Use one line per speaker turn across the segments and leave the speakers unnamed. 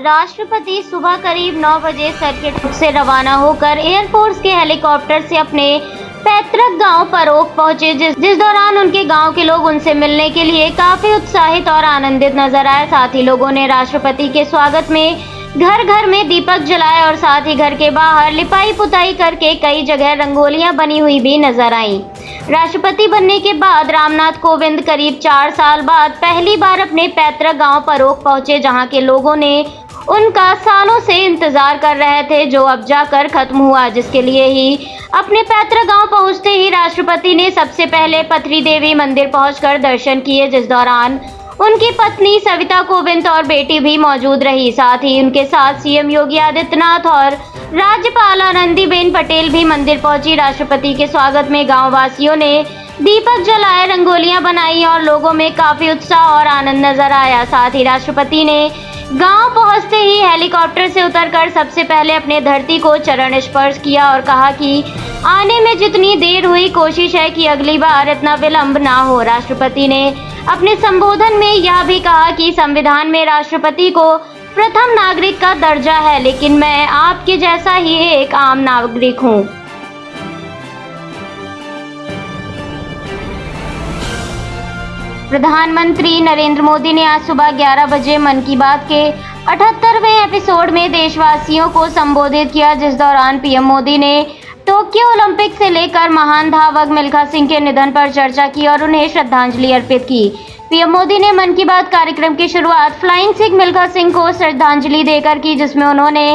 राष्ट्रपति सुबह करीब 9 बजे सर्किट से रवाना होकर एयरफोर्स के हेलीकॉप्टर से अपने पैतृक गांव परोक पहुंचे, जिस दौरान उनके गांव के लोग उनसे मिलने के लिए काफी उत्साहित और आनंदित नजर आए। साथ ही लोगों ने राष्ट्रपति के स्वागत में घर घर में दीपक जलाए और साथ ही घर के बाहर लिपाई पुताई करके कई जगह रंगोलियां बनी हुई भी नजर आईं। राष्ट्रपति बनने के बाद रामनाथ कोविंद करीब 4 साल बाद पहली बार अपने पैतृक गांव परोक पहुंचे, जहां के लोगों ने उनका सालों से इंतजार कर रहे थे, जो अब जाकर खत्म हुआ। जिसके लिए ही अपने पैतृक गांव पहुंचते ही राष्ट्रपति ने सबसे पहले पथरी देवी मंदिर पहुंचकर दर्शन किए, जिस दौरान उनकी पत्नी सविता कोविंद और बेटी भी मौजूद रही। साथ ही उनके साथ सीएम योगी आदित्यनाथ और राज्यपाल आनंदीबेन पटेल भी मंदिर पहुंची। राष्ट्रपति के स्वागत में गांव वासियों ने दीपक जलाए, रंगोलियां बनाई और लोगों में काफी उत्साह और आनंद नजर आया। साथ ही राष्ट्रपति ने गांव पहुंचते ही हेलीकॉप्टर से उतरकर सबसे पहले अपने धरती को चरण स्पर्श किया और कहा कि आने में जितनी देर हुई, कोशिश है कि अगली बार इतना विलंब ना हो। राष्ट्रपति ने अपने संबोधन में यह भी कहा कि संविधान में राष्ट्रपति को प्रथम नागरिक का दर्जा है, लेकिन मैं आपके जैसा ही एक आम नागरिक हूं। प्रधानमंत्री नरेंद्र मोदी ने आज सुबह 11 बजे मन की बात के 78वें एपिसोड में देशवासियों को संबोधित किया, जिस दौरान पीएम मोदी ने टोक्यो ओलंपिक से लेकर महान धावक मिल्खा सिंह के निधन पर चर्चा की और उन्हें श्रद्धांजलि अर्पित की। पीएम मोदी ने मन की बात कार्यक्रम की शुरुआत फ्लाइंग सिख मिल्खा सिंह को श्रद्धांजलि देकर की, जिसमें उन्होंने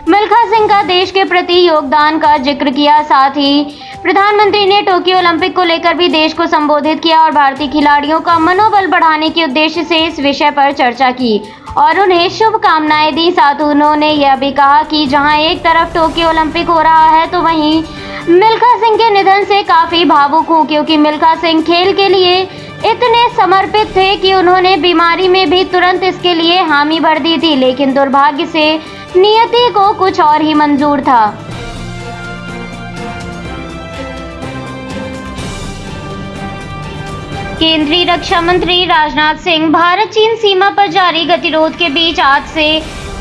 मिल्खा सिंह का देश के प्रति योगदान का जिक्र किया। साथ ही प्रधानमंत्री ने टोक्यो ओलंपिक को लेकर भी देश को संबोधित किया और भारतीय खिलाड़ियों का मनोबल बढ़ाने के उद्देश्य से इस विषय पर चर्चा की और उन्हें शुभकामनाएं दी। साथ ही उन्होंने यह भी कहा कि जहां एक तरफ टोक्यो ओलंपिक हो रहा है, तो वहीं मिल्खा सिंह के निधन से काफी भावुक हूं, क्योंकि मिल्खा सिंह खेल के लिए इतने समर्पित थे कि उन्होंने बीमारी में भी तुरंत इसके लिए हामी भर दी थी, लेकिन दुर्भाग्य से नियति को कुछ और ही मंजूर था। केंद्रीय रक्षा मंत्री राजनाथ सिंह भारत चीन सीमा पर जारी गतिरोध के बीच आज से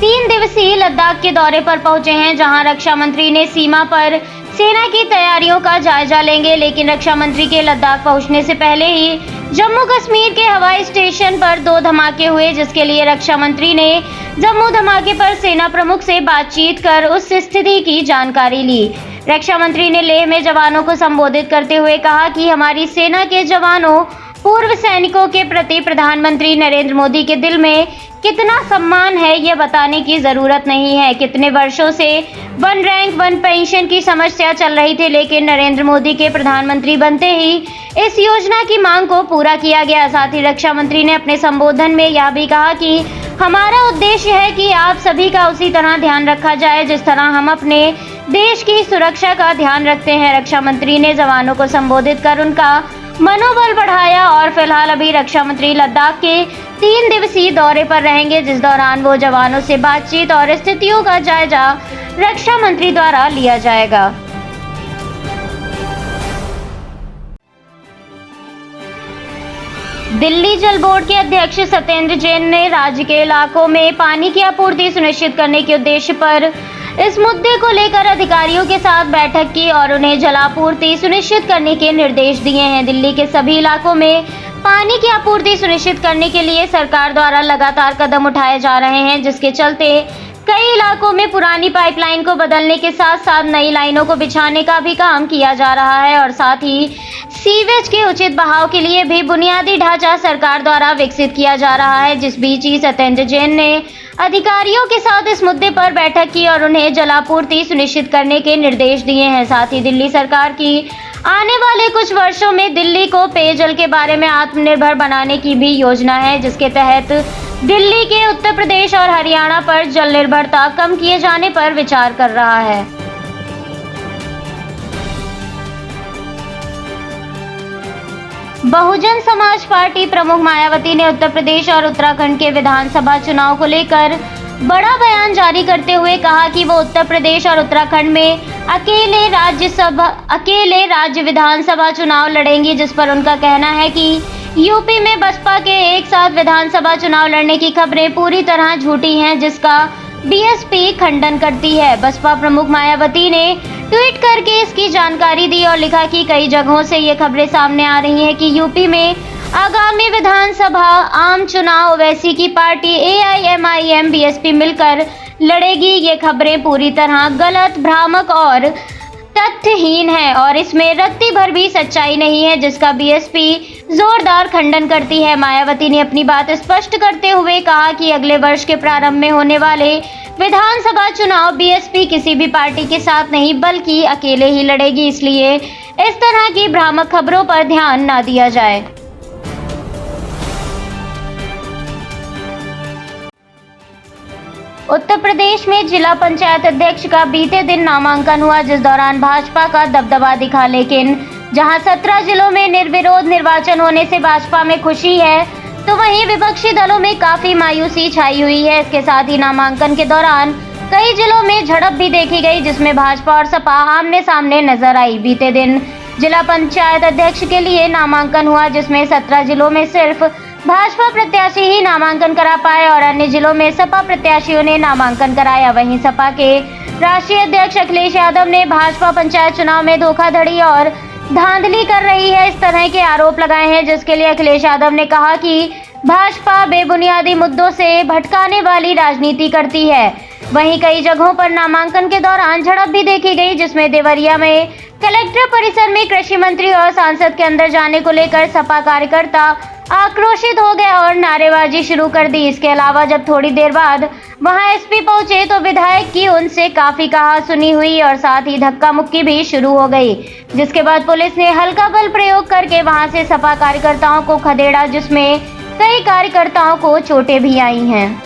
3 दिवसीय लद्दाख के दौरे पर पहुंचे हैं, जहां रक्षा मंत्री ने सीमा पर सेना की तैयारियों का जायजा लेंगे। लेकिन रक्षा मंत्री के लद्दाख पहुंचने से पहले ही जम्मू कश्मीर के हवाई स्टेशन पर 2 धमाके हुए, जिसके लिए रक्षा मंत्री ने जम्मू धमाके पर सेना प्रमुख से बातचीत कर उस स्थिति की जानकारी ली। रक्षा मंत्री ने लेह में जवानों को संबोधित करते हुए कहा कि हमारी सेना के जवानों, पूर्व सैनिकों के प्रति प्रधानमंत्री नरेंद्र मोदी के दिल में कितना सम्मान है, ये बताने की जरूरत नहीं है। कितने वर्षों से 1 रैंक 1 पेंशन की समस्या चल रही थी, लेकिन नरेंद्र मोदी के प्रधानमंत्री बनते ही इस योजना की मांग को पूरा किया गया। साथ ही रक्षा मंत्री ने अपने संबोधन में यह भी कहा कि हमारा उद्देश्य है कि आप सभी का उसी तरह ध्यान रखा जाए जिस तरह हम अपने देश की सुरक्षा का ध्यान रखते हैं। रक्षा मंत्री ने जवानों को संबोधित कर उनका मनोबल बढ़ाया और फिलहाल अभी रक्षा मंत्री लद्दाख के 3 दिवसीय दौरे पर रहेंगे, जिस दौरान वो जवानों से बातचीत और स्थितियों का जायजा रक्षा मंत्री द्वारा लिया जाएगा। दिल्ली जल बोर्ड के अध्यक्ष सत्येंद्र जैन ने राज्य के इलाकों में पानी की आपूर्ति सुनिश्चित करने के उद्देश्य पर इस मुद्दे को लेकर अधिकारियों के साथ बैठक की और उन्हें जलापूर्ति सुनिश्चित करने के निर्देश दिए हैं। दिल्ली के सभी इलाकों में पानी की आपूर्ति सुनिश्चित करने के लिए सरकार द्वारा लगातार कदम उठाए जा रहे हैं, जिसके चलते कई इलाकों में पुरानी पाइपलाइन को बदलने के साथ साथ नई लाइनों को बिछाने का भी काम किया जा रहा है और साथ ही सीवेज के उचित बहाव के लिए भी बुनियादी ढांचा सरकार द्वारा विकसित किया जा रहा है। जिस बीच ही सत्येंद्र जैन ने अधिकारियों के साथ इस मुद्दे पर बैठक की और उन्हें जलापूर्ति सुनिश्चित करने के निर्देश दिए हैं। साथ ही दिल्ली सरकार की आने वाले कुछ वर्षों में दिल्ली को पेयजल के बारे में आत्मनिर्भर बनाने की भी योजना है, जिसके तहत दिल्ली के उत्तर प्रदेश और हरियाणा पर जल निर्भरता कम किए जाने पर विचार कर रहा है। बहुजन समाज पार्टी प्रमुख मायावती ने उत्तर प्रदेश और उत्तराखंड के विधानसभा चुनाव को लेकर बड़ा बयान जारी करते हुए कहा कि वो उत्तर प्रदेश और उत्तराखंड में अकेले राज्य विधानसभा चुनाव लड़ेंगी, जिस पर उनका कहना है कि यूपी में बसपा के एक साथ विधानसभा चुनाव लड़ने की खबरें पूरी तरह झूठी हैं, जिसका बीएसपी खंडन करती है। बसपा प्रमुख मायावती ने ट्वीट करके इसकी जानकारी दी और लिखा कि कई जगहों से ये खबरें सामने आ रही हैं कि यूपी में आगामी विधानसभा आम चुनाव ओवैसी की पार्टी एआईएमआईएम बीएसपी मिलकर लड़ेगी। ये खबरें पूरी तरह गलत, भ्रामक और तथ्यहीन है और इसमें रत्ती भर भी सच्चाई नहीं है, जिसका बीएसपी जोरदार खंडन करती है। मायावती ने अपनी बात स्पष्ट करते हुए कहा कि अगले वर्ष के प्रारंभ में होने वाले विधानसभा चुनाव बीएसपी किसी भी पार्टी के साथ नहीं बल्कि अकेले ही लड़ेगी, इसलिए इस तरह की भ्रामक खबरों पर ध्यान न दिया जाए। उत्तर प्रदेश में जिला पंचायत अध्यक्ष का बीते दिन नामांकन हुआ, जिस दौरान भाजपा का दबदबा दिखा। लेकिन जहां 17 जिलों में निर्विरोध निर्वाचन होने से भाजपा में खुशी है, तो वहीं विपक्षी दलों में काफी मायूसी छाई हुई है। इसके साथ ही नामांकन के दौरान कई जिलों में झड़प भी देखी गई, जिसमें भाजपा और सपा आमने सामने नजर आई। बीते दिन जिला पंचायत अध्यक्ष के लिए नामांकन हुआ, जिसमें 17 जिलों में सिर्फ भाजपा प्रत्याशी ही नामांकन करा पाए और अन्य जिलों में सपा प्रत्याशियों ने नामांकन कराया। वहीं सपा के राष्ट्रीय अध्यक्ष अखिलेश यादव ने भाजपा पंचायत चुनाव में धोखाधड़ी और धांधली कर रही है, इस तरह के आरोप लगाए हैं, जिसके लिए अखिलेश यादव ने कहा कि भाजपा बेबुनियादी मुद्दों से भटकाने वाली राजनीति करती है। वहीं कई जगहों पर नामांकन के दौरान झड़प भी देखी गई, जिसमें देवरिया में कलेक्टर परिसर में कृषि मंत्री और सांसद के अंदर जाने को लेकर सपा कार्यकर्ता आक्रोशित हो गए और नारेबाजी शुरू कर दी। इसके अलावा जब थोड़ी देर बाद वहां एसपी पहुंचे तो विधायक की उनसे काफी कहा सुनी हुई और साथ ही धक्का मुक्की भी शुरू हो गई, जिसके बाद पुलिस ने हल्का बल प्रयोग करके वहां से सपा कार्यकर्ताओं को खदेड़ा, जिसमें कई कार्यकर्ताओं को चोटें भी आई हैं।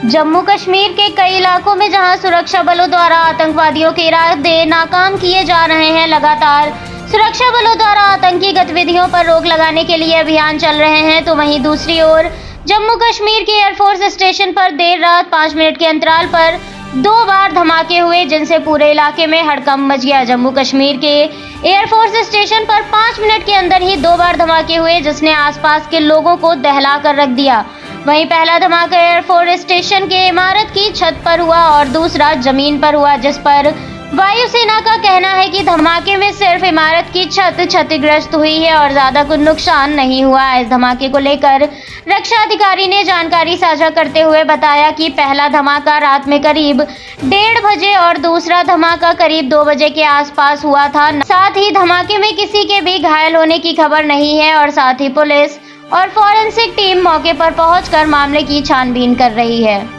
जम्मू कश्मीर के कई इलाकों में जहां सुरक्षा बलों द्वारा आतंकवादियों के इरादे नाकाम किए जा रहे हैं, लगातार सुरक्षा बलों द्वारा आतंकी गतिविधियों पर रोक लगाने के लिए अभियान चल रहे हैं, तो वहीं दूसरी ओर जम्मू कश्मीर के एयरफोर्स स्टेशन पर देर रात 5 मिनट के अंतराल पर 2 बार धमाके हुए, जिनसे पूरे इलाके में हड़कंप मच गया। जम्मू कश्मीर के एयरफोर्स स्टेशन पर 5 मिनट के अंदर ही 2 बार धमाके हुए, जिसने आसपास के लोगों को दहला कर रख दिया। वहीं पहला धमाका एयरफोर्स स्टेशन के इमारत की छत पर हुआ और दूसरा जमीन पर हुआ, जिस पर वायुसेना का कहना है कि धमाके में सिर्फ इमारत की छत क्षतिग्रस्त हुई है और ज्यादा कुछ नुकसान नहीं हुआ। इस धमाके को लेकर रक्षा अधिकारी ने जानकारी साझा करते हुए बताया कि पहला धमाका रात में करीब 1:30 बजे और दूसरा धमाका करीब 2 बजे के आसपास हुआ था। साथ ही धमाके में किसी के भी घायल होने की खबर नहीं है और साथ ही पुलिस और फॉरेंसिक टीम मौके पर पहुंचकर मामले की छानबीन कर रही है।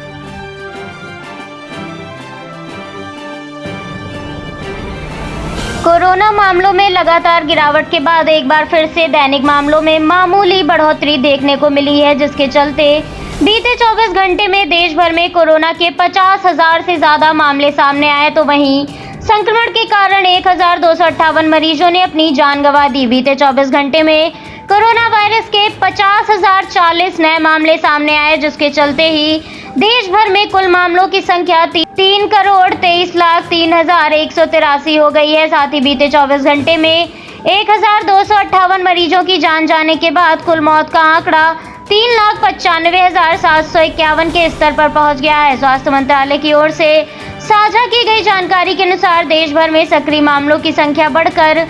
कोरोना मामलों में लगातार गिरावट के बाद एक बार फिर से दैनिक मामलों में मामूली बढ़ोतरी देखने को मिली है, जिसके चलते बीते 24 घंटे में देश भर में कोरोना के 50,000 से ज्यादा मामले सामने आए, तो वहीं संक्रमण के कारण 1,258 मरीजों ने अपनी जान गंवा दी। बीते 24 घंटे में कोरोना वायरस के 50,040 नए मामले सामने आए, जिसके चलते ही देश भर में कुल मामलों की संख्या 3,23,03,183 हो गई है। साथ ही बीते 24 घंटे में 1,258 मरीजों की जान जाने के बाद कुल मौत का आंकड़ा 3,95,751 के स्तर पर पहुंच गया है। स्वास्थ्य मंत्रालय की ओर से साझा की गई जानकारी के अनुसार देश भर में सक्रिय मामलों की संख्या बढ़कर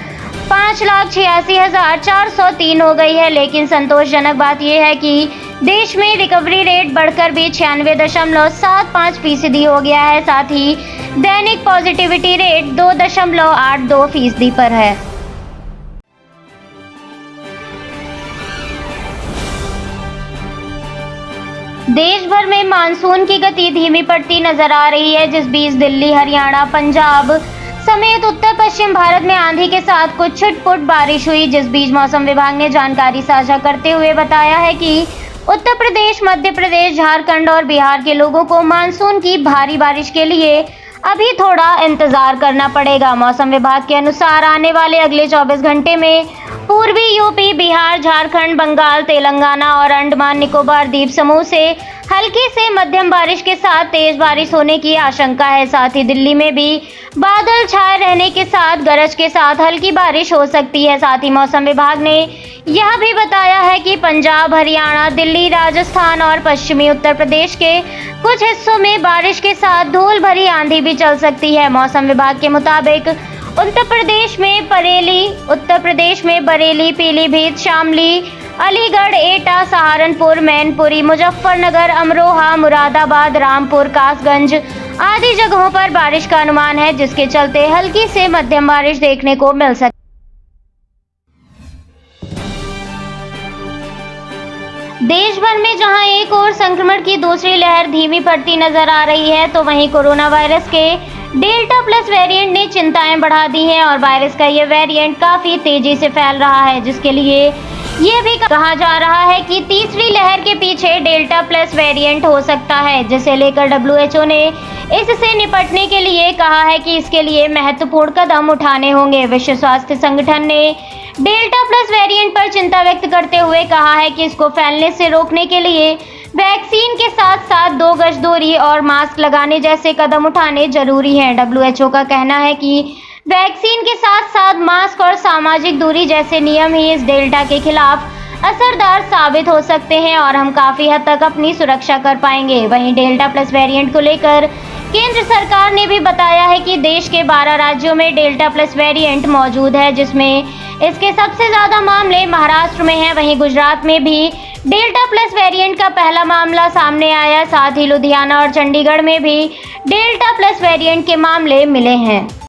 5,86,403 हो गई है। लेकिन संतोषजनक बात यह है कि देश में रिकवरी रेट बढ़कर भी 96.75% हो गया है। साथ ही दैनिक पॉजिटिविटी रेट 2.82% पर है। देश भर में मानसून की गति धीमी पड़ती नजर आ रही है, जिस बीच दिल्ली, हरियाणा, पंजाब समेत उत्तर पश्चिम भारत में आंधी के साथ कुछ छुटपुट बारिश हुई। जिस बीच मौसम विभाग ने जानकारी साझा करते हुए बताया है कि उत्तर प्रदेश, मध्य प्रदेश, झारखंड और बिहार के लोगों को मानसून की भारी बारिश के लिए अभी थोड़ा इंतजार करना पड़ेगा। मौसम विभाग के अनुसार आने वाले अगले 24 घंटे में पूर्वी यूपी, बिहार, झारखंड, बंगाल, तेलंगाना और अंडमान निकोबार द्वीप समूह से हल्की से मध्यम बारिश के साथ तेज बारिश होने की आशंका है। साथ ही दिल्ली में भी बादल छाए रहने के साथ गरज के साथ हल्की बारिश हो सकती है। साथ ही मौसम विभाग ने यह भी बताया है कि पंजाब, हरियाणा, दिल्ली, राजस्थान और पश्चिमी उत्तर प्रदेश के कुछ हिस्सों में बारिश के साथ धूल भरी आंधी भी चल सकती है। मौसम विभाग के मुताबिक उत्तर प्रदेश में बरेली, पीलीभीत, शामली, अलीगढ़, एटा, सहारनपुर, मैनपुरी, मुजफ्फरनगर, अमरोहा, मुरादाबाद, रामपुर, कासगंज आदि जगहों पर बारिश का अनुमान है, जिसके चलते हल्की से मध्यम बारिश देखने को मिल सकती है। देश भर में जहां एक और संक्रमण की दूसरी लहर धीमी पड़ती नजर आ रही है, तो वहीं कोरोना वायरस के डेल्टा प्लस वेरिएंट ने चिंताएं बढ़ा दी हैं और वायरस का ये वेरिएंट काफी तेजी से फैल रहा है, जिसके लिए ये भी कहा जा रहा है कि तीसरी लहर के पीछे डेल्टा प्लस वेरिएंट हो सकता है, जिसे लेकर WHO ने इससे निपटने के लिए कहा है कि इसके लिए महत्वपूर्ण कदम उठाने होंगे। विश्व स्वास्थ्य संगठन ने डेल्टा प्लस वेरिएंट पर चिंता व्यक्त करते हुए कहा है कि इसको फैलने से रोकने के लिए वैक्सीन के साथ साथ 2 गज दूरी और मास्क लगाने जैसे कदम उठाने जरूरी हैं। WHO का कहना है कि वैक्सीन के साथ साथ मास्क और सामाजिक दूरी जैसे नियम ही इस डेल्टा के खिलाफ असरदार साबित हो सकते हैं और हम काफी हद तक अपनी सुरक्षा कर पाएंगे। वहीं डेल्टा प्लस वेरिएंट को लेकर केंद्र सरकार ने भी बताया है कि देश के 12 राज्यों में डेल्टा प्लस वेरिएंट मौजूद है, जिसमें इसके सबसे ज्यादा मामले महाराष्ट्र में हैं। वहीं गुजरात में भी डेल्टा प्लस वेरिएंट का पहला मामला सामने आया। साथ ही लुधियाना और चंडीगढ़ में भी डेल्टा प्लस वेरिएंट के मामले मिले हैं।